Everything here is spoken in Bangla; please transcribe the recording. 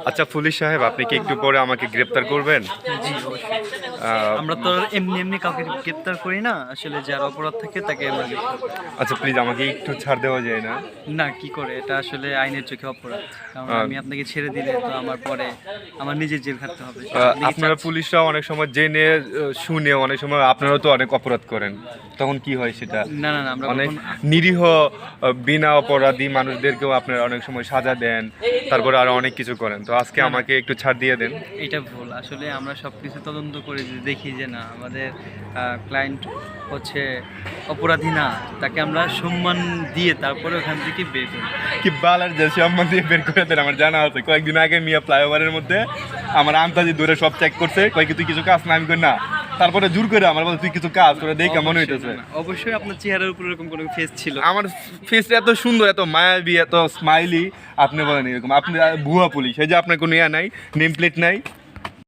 আচ্ছা পুলিশ সাহেব, আপনি কি একটু পরে আমাকে গ্রেপ্তার করবেন? জি অবশ্যই। আমরা তো আর এমনি এমনি কাউকে গ্রেপ্তার করি না, আসলে যার অপরাধ থাকে তাকে আমরা গ্রেপ্তার করি। আচ্ছা প্লিজ আমাকে একটু ছাড় দেওয়া যায় না? না, কি করে, এটা আসলে আইনের চোখে অপরাধ। কারণ আমি আপনাকে ছেড়ে দিলে তো আমার পরে আমার নিজের জেল খাটতে হবে। আপনি কি আপনারা চাচ্ছেন? পুলিশরা অনেক সময় জেনে শুনে অনেক সময় আপনারাও তো অনেক অপরাধ করেন, তখন কি হয় সেটা? না না না, আমরা অনেক কখনো নিরীহ বিনা অপরাধী মানুষদেরকেও আপনারা অনেক সময় সাজা দেন, তারপরে আরো অনেক কিছু করেন। তো আজকে না, না। আমাকে একটু ছাড় দিয়ে দেন। এটা ভুল। আসলে আমরা সব কিছু তদন্ত করে যদি দেখি যে না, আমাদের ক্লায়েন্ট হচ্ছে অপরাধী না, তাকে আমরা সম্মান দিয়ে তারপরে ওখান থেকে বের করি। কি বালার যে সম্মান দিয়ে বের করে দেন আমার জানা আছে। কয়েকদিন আগে মিয়া ফ্লাইওভারের মধ্যে আমার আন্তাজি দূরে সব চেক করছে, কয় কি তুই কিছু কাজ না? আমি কই না। তারপরে জোর করে আমার বলে তুই কিছু কাজ করে দেখে মনে হইতেছে। অবশ্যই, না, না, অবশ্যই আপনার চেহারার উপর এরকম কোনো ফেস ছিল। আমার ফেসটা এত সুন্দর, এত মায়াবী, এত স্মাইলি, আপনি বলেন এরকম? আপনি ভুয়া পুলিশ, এই যে আপনার কোনো ইয়া নাই, নেম প্লেট নাই।